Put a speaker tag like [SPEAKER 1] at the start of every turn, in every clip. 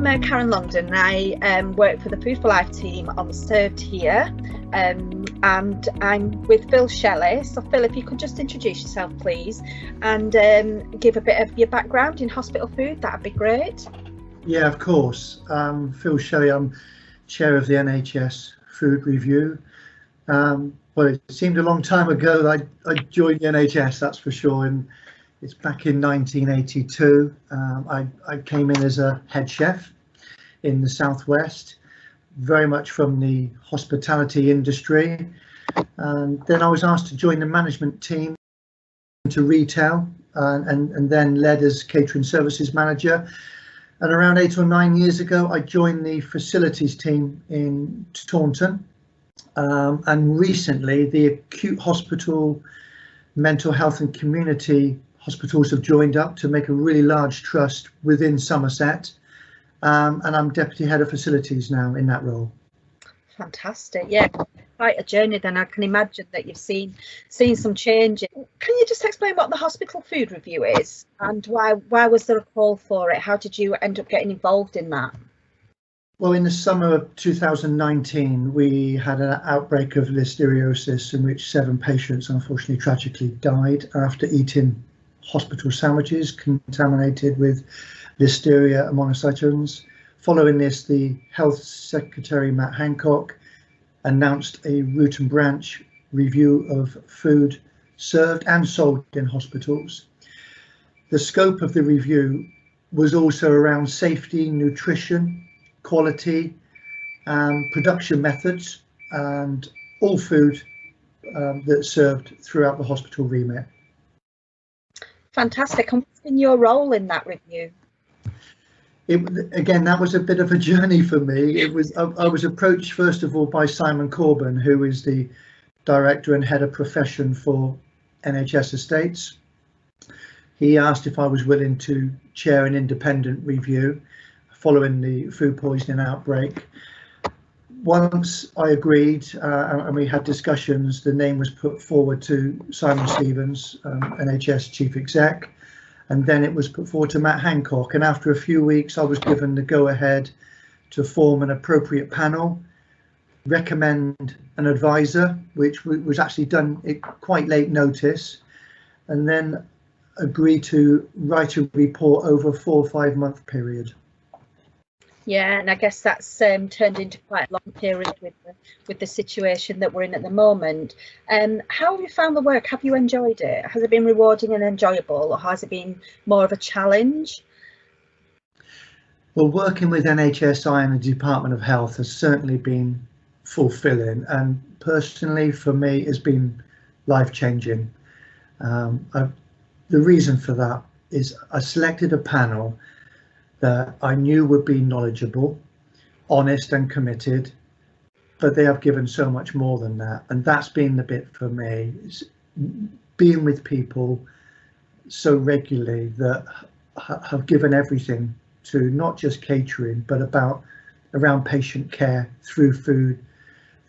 [SPEAKER 1] Karen Longdon, and I work for the Food for Life team on Served here, and I'm with Shelley. So Phil, if you could just introduce yourself please, and give a bit of your background in hospital food, that'd be great.
[SPEAKER 2] Yeah, of course. Shelley, I'm chair of the NHS Food Review. Well, it seemed a long time ago that I joined the NHS, that's for sure, and it's back in 1982. I came in as a head chef in the Southwest, very much from the hospitality industry. And then I was asked to join the management team to retail, and then led as catering services manager. And around 8 or 9 years ago, I joined the facilities team in Taunton. And recently, the acute hospital, mental health and community hospitals have joined up to make a really large trust within Somerset. And I'm deputy head of facilities now in that role.
[SPEAKER 1] Fantastic. Yeah, quite a journey then. I can imagine that you've seen some changes. Can you just explain what the hospital food review is, and why was there a call for it? How did you end up getting involved in that?
[SPEAKER 2] Well, in the summer of 2019, we had an outbreak of listeriosis in which 7 patients unfortunately tragically died after eating hospital sandwiches contaminated with Listeria monocytogenes. Following this, the Health Secretary Matt Hancock announced a root and branch review of food served and sold in hospitals. The scope of the review was also around safety, nutrition, quality, production methods, and all food that's served throughout the hospital remit.
[SPEAKER 1] Fantastic. And what's been your role in that review?
[SPEAKER 2] Again, that was a bit of a journey for me. I was approached first of all by Simon Corbin, who is the director and head of profession for NHS Estates. He asked if I was willing to chair an independent review following the food poisoning outbreak. Once I agreed and we had discussions, the name was put forward to Simon Stevens, NHS Chief Exec, and then it was put forward to Matt Hancock. And after a few weeks, I was given the go-ahead to form an appropriate panel, recommend an advisor, which was actually done at quite late notice, and then agree to write a report over a 4 or 5 month period.
[SPEAKER 1] Yeah, and I guess that's turned into quite a long period with the situation that we're in at the moment. How have you found the work? Have you enjoyed it? Has it been rewarding and enjoyable, or has it been more of a challenge?
[SPEAKER 2] Well, working with NHSI and the Department of Health has certainly been fulfilling, and personally for me it's been life-changing. The reason for that is I selected a panel that I knew would be knowledgeable, honest and committed, but they have given so much more than that. And that's been the bit for me, is being with people so regularly that have given everything to not just catering, but around patient care through food,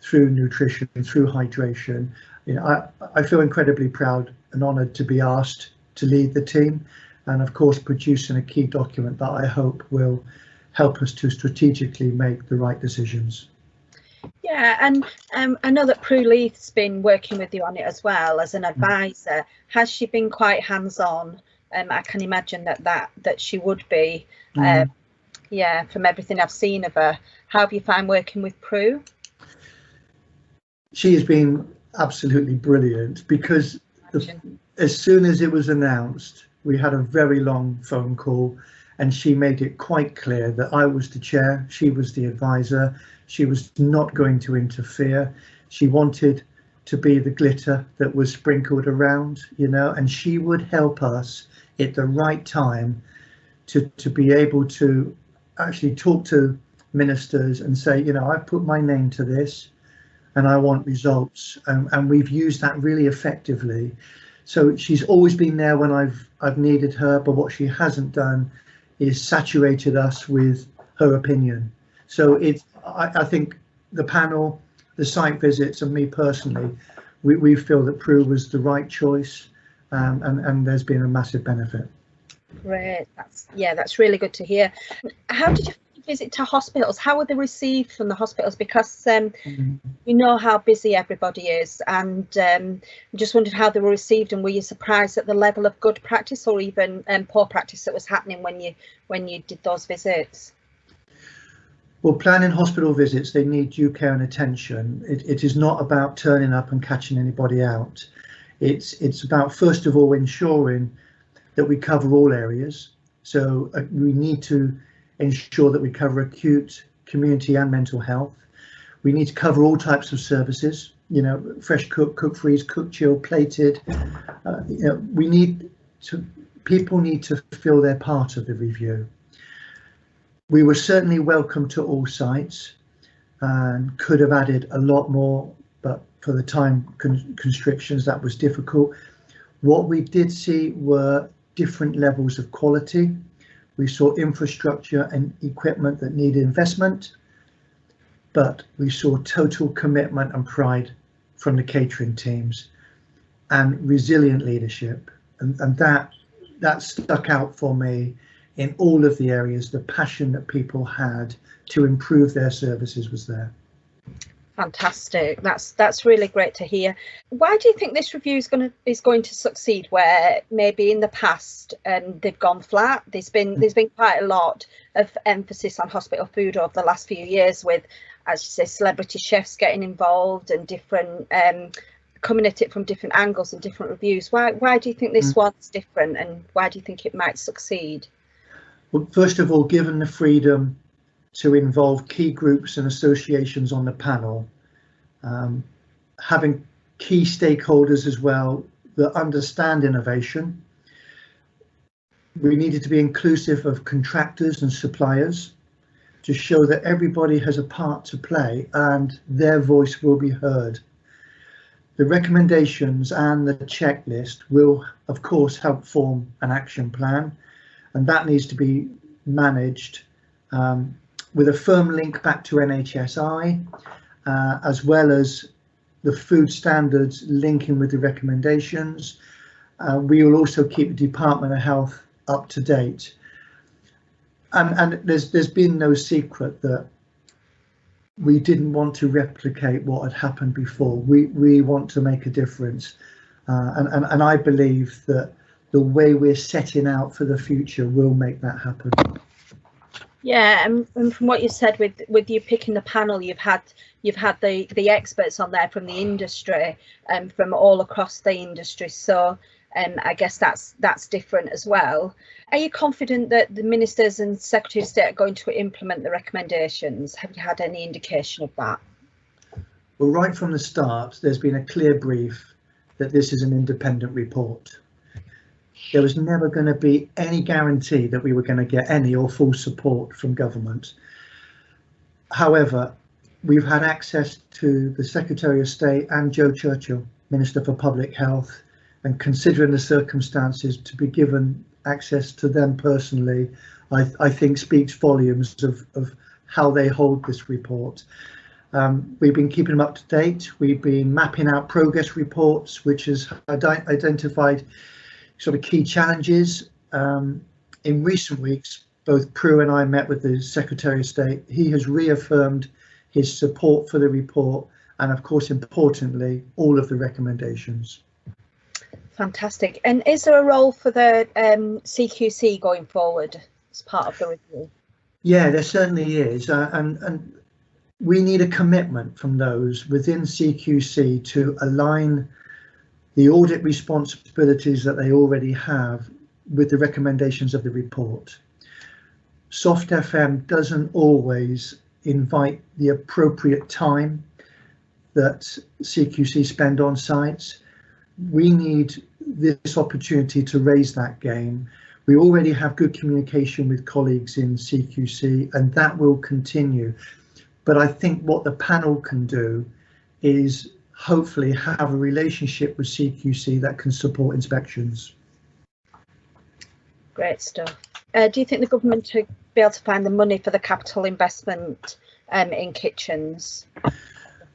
[SPEAKER 2] through nutrition, through hydration. You know, I feel incredibly proud and honoured to be asked to lead the team, and of course producing a key document that I hope will help us to strategically make the right decisions.
[SPEAKER 1] Yeah, and I know that Prue Leith's been working with you on it as well as an advisor. Has she been quite hands-on? I can imagine that she would be. Yeah, from everything I've seen of her. How have you found working with Prue?
[SPEAKER 2] She has been absolutely brilliant, because as soon as it was announced, we had a very long phone call, and she made it quite clear that I was the chair, she was the advisor, she was not going to interfere. She wanted to be the glitter that was sprinkled around, you know, and she would help us at the right time to be able to actually talk to ministers and say, you know, I put my name to this and I want results, and we've used that really effectively. So she's always been there when I've needed her, but what she hasn't done is saturated us with her opinion. So I think the panel, the site visits, and me personally, we feel that Prue was the right choice, and there's been a massive benefit.
[SPEAKER 1] Great, that's really good to hear. How did you visit to hospitals, how were they received from the hospitals? Because we know how busy everybody is, and just wondered how they were received, and were you surprised at the level of good practice or even poor practice that was happening when you did those visits?
[SPEAKER 2] Well, planning hospital visits, they need due care and attention. It is not about turning up and catching anybody out. It's about, first of all, ensuring that we cover all areas. So we need to ensure that we cover acute, community and mental health. We need to cover all types of services, you know, fresh cook, cook freeze, cook chill, plated. You know, people need to feel they're part of the review. We were certainly welcome to all sites and could have added a lot more, but for the time constrictions, that was difficult. What we did see were different levels of quality. We saw infrastructure and equipment that needed investment, but we saw total commitment and pride from the catering teams and resilient leadership. And that stuck out for me. In all of the areas, the passion that people had to improve their services was there.
[SPEAKER 1] Fantastic. That's really great to hear. Why do you think this review is going to succeed, where maybe in the past they've gone flat? There's been quite a lot of emphasis on hospital food over the last few years, with, as you say, celebrity chefs getting involved and different coming at it from different angles and different reviews. Why do you think this one's different, and why do you think it might succeed?
[SPEAKER 2] Well, first of all, given the freedom to involve key groups and associations on the panel, having key stakeholders as well that understand innovation. We needed to be inclusive of contractors and suppliers to show that everybody has a part to play and their voice will be heard. The recommendations and the checklist will, of course, help form an action plan, and that needs to be managed with a firm link back to NHSI, as well as the food standards linking with the recommendations. We will also keep the Department of Health up to date. And there's been no secret that we didn't want to replicate what had happened before. We want to make a difference. And I believe that the way we're setting out for the future will make that happen.
[SPEAKER 1] Yeah, and from what you said, with you picking the panel, you've had the experts on there from the industry and from all across the industry. So I guess that's different as well. Are you confident that the ministers and Secretary of State are going to implement the recommendations? Have you had any indication of that?
[SPEAKER 2] Well, right from the start, there's been a clear brief that this is an independent report. There was never going to be any guarantee that we were going to get any or full support from government. However, we've had access to the Secretary of State and Joe Churchill, Minister for Public Health, and considering the circumstances, to be given access to them personally, I think speaks volumes of how they hold this report. We've been keeping them up to date. We've been mapping out progress reports, which has identified sort of key challenges. In recent weeks, both Prue and I met with the Secretary of State. He has reaffirmed his support for the report and, of course, importantly, all of the recommendations. Fantastic.
[SPEAKER 1] And is there a role for the CQC going forward as part of the review?
[SPEAKER 2] Yeah, there certainly is. And we need a commitment from those within CQC to align the audit responsibilities that they already have with the recommendations of the report. Soft FM doesn't always invite the appropriate time that CQC spend on sites. We need this opportunity to raise that game. We already have good communication with colleagues in CQC, and that will continue. But I think what the panel can do is hopefully have a relationship with CQC that can support inspections.
[SPEAKER 1] Great stuff. Do you think the government will be able to find the money for the capital investment in kitchens?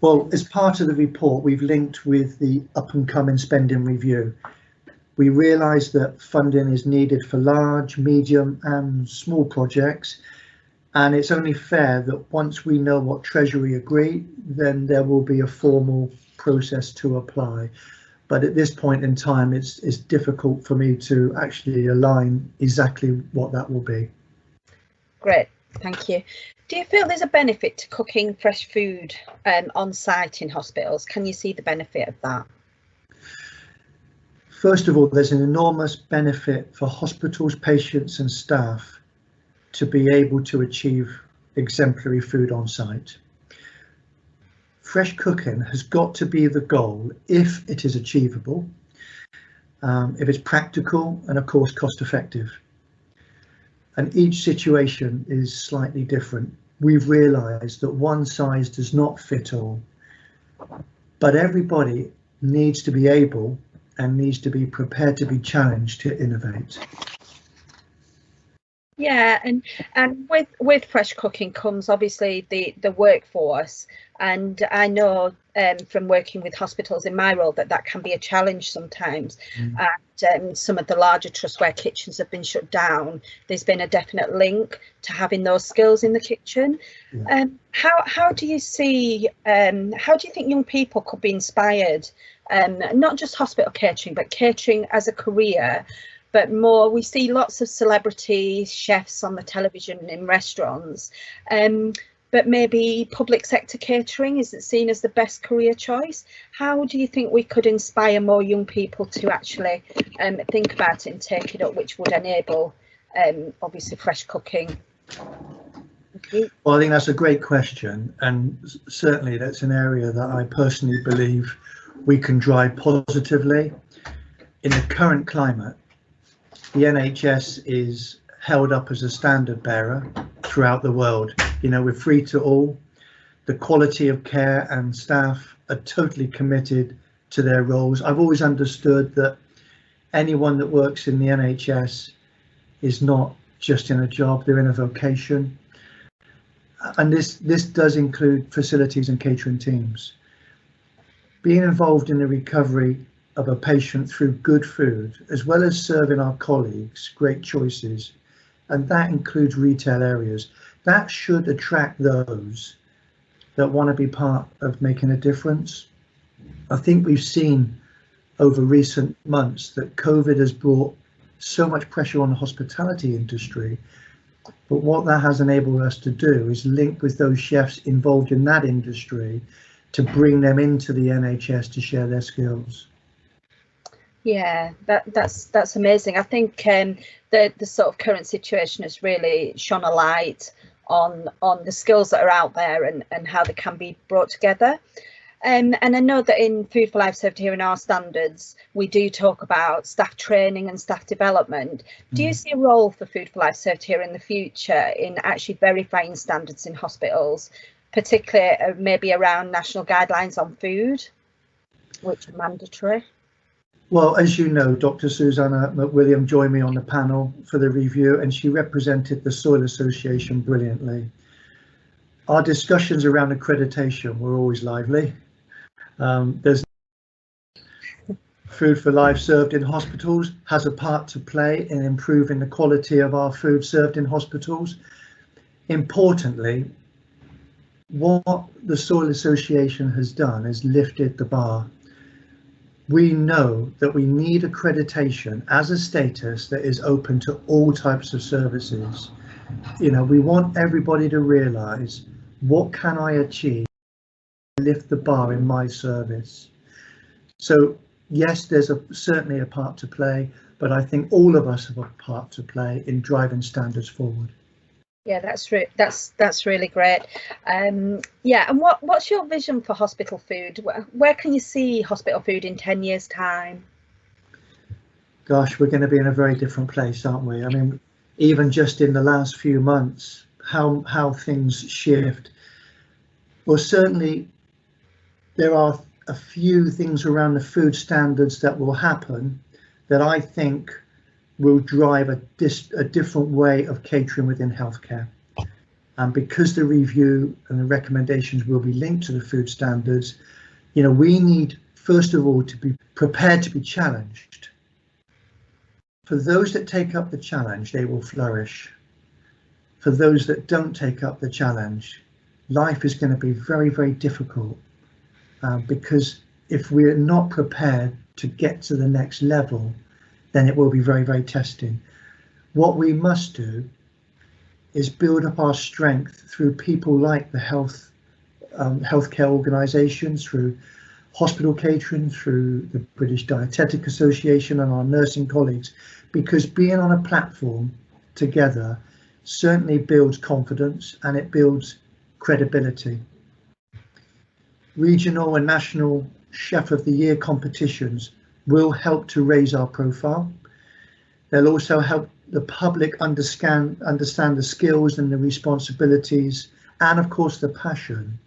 [SPEAKER 2] Well, as part of the report, we've linked with the up and coming spending review. We realise that funding is needed for large, medium and small projects. And it's only fair that once we know what Treasury agree, then there will be a formal process to apply. But at this point in time, it's difficult for me to actually align exactly what that will be.
[SPEAKER 1] Great, thank you. Do you feel there's a benefit to cooking fresh food on site in hospitals? Can you see the benefit of that?
[SPEAKER 2] First of all, there's an enormous benefit for hospitals, patients and staff to be able to achieve exemplary food on site. Fresh cooking has got to be the goal if it is achievable, if it's practical and of course cost effective. And each situation is slightly different. We've realised that one size does not fit all, but everybody needs to be able and needs to be prepared to be challenged to innovate.
[SPEAKER 1] Yeah, and with fresh cooking comes obviously the workforce, and I know from working with hospitals in my role that can be a challenge sometimes. And some of the larger trusts where kitchens have been shut down, there's been a definite link to having those skills in the kitchen.
[SPEAKER 2] Yeah.
[SPEAKER 1] How do you see how do you think young people could be inspired, not just hospital catering, but catering as a career? But more, we see lots of celebrities, chefs on the television in restaurants, but maybe public sector catering isn't seen as the best career choice. How do you think we could inspire more young people to actually think about it and take it up, which would enable obviously fresh cooking?
[SPEAKER 2] Well, I think that's a great question, and certainly that's an area that I personally believe we can drive positively. In the current climate, the NHS is held up as a standard bearer throughout the world. You know, we're free to all. The quality of care and staff are totally committed to their roles. I've always understood that anyone that works in the NHS is not just in a job, they're in a vocation. And this does include facilities and catering teams. Being involved in the recovery of a patient through good food, as well as serving our colleagues great choices, and that includes retail areas, that should attract those that want to be part of making a difference. I think we've seen over recent months that COVID has brought so much pressure on the hospitality industry, but what that has enabled us to do is link with those chefs involved in that industry to bring them into the NHS to share their skills.
[SPEAKER 1] Yeah, that's amazing. I think the sort of current situation has really shone a light on the skills that are out there and how they can be brought together. And I know that in Food for Life Safety here in our standards, we do talk about staff training and staff development. Do you see a role for Food for Life Safety here in the future in actually verifying standards in hospitals, particularly maybe around national guidelines on food, which are mandatory?
[SPEAKER 2] Well, as you know, Dr. Susanna McWilliam joined me on the panel for the review, and she represented the Soil Association brilliantly. Our discussions around accreditation were always lively. There's Food for Life served in hospitals has a part to play in improving the quality of our food served in hospitals. Importantly, what the Soil Association has done is lifted the bar. We know that we need accreditation as a status that is open to all types of services. You know, we want everybody to realise, what can I achieve to lift the bar in my service? So yes, there's certainly a part to play, but I think all of us have a part to play in driving standards forward.
[SPEAKER 1] Yeah, that's really great. Yeah, and what's your vision for hospital food? Where can you see hospital food in 10 years' time?
[SPEAKER 2] Gosh, we're going to be in a very different place, aren't we? I mean, even just in the last few months, how things shift. Well, certainly there are a few things around the food standards that will happen that I think will drive a different way of catering within healthcare. And because the review and the recommendations will be linked to the food standards, you know, we need, first of all, to be prepared to be challenged. For those that take up the challenge, they will flourish. for those that don't take up the challenge, life is going to be very, very difficult, because if we're not prepared to get to the next level, then it will be very, very testing. What we must do is build up our strength through people like the healthcare organisations, through hospital catering, through the British Dietetic Association and our nursing colleagues, because being on a platform together certainly builds confidence and it builds credibility. Regional and national Chef of the Year competitions will help to raise our profile. They'll also help the public understand the skills and the responsibilities and of course the passion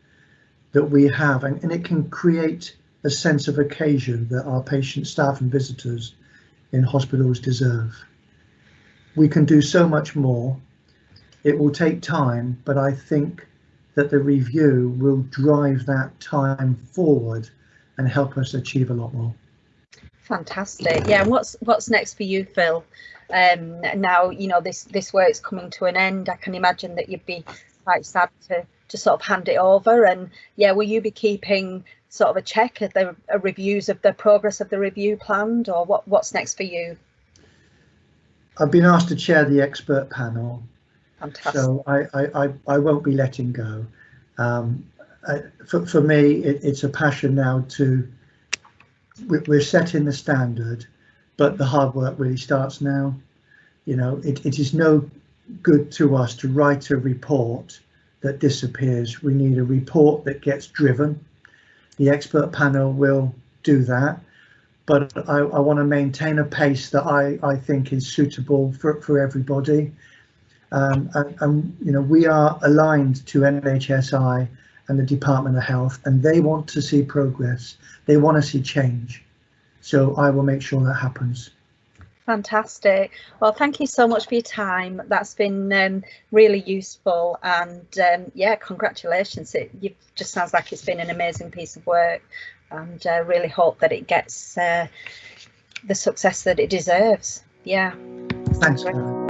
[SPEAKER 2] that we have, and it can create a sense of occasion that our patients, staff and visitors in hospitals deserve. We can do so much more. It will take time, but I think that the review will drive that time forward and help us achieve a lot more.
[SPEAKER 1] Fantastic. Yeah, and what's next for you, Phil? Now, you know, this work's coming to an end. I can imagine that you'd be quite sad to sort of hand it over, and yeah, will you be keeping sort of a check at the reviews of the progress of the review planned, or what's next for you?
[SPEAKER 2] I've been asked to chair the expert panel.
[SPEAKER 1] Fantastic.
[SPEAKER 2] So I won't be letting go. For me, it's a passion now we're setting the standard, but the hard work really starts now. You know, it is no good to us to write a report that disappears. We need a report that gets driven. The expert panel will do that, but I want to maintain a pace that I think is suitable for everybody. And you know, we are aligned to NHSI and the Department of Health, and they want to see progress. They want to see change. So I will make sure that happens. Fantastic.
[SPEAKER 1] Well, thank you so much for your time. That's been really useful, and yeah, congratulations. It just sounds like it's been an amazing piece of work, and really hope that it gets the success that it deserves. Yeah.
[SPEAKER 2] Thanks, Karen.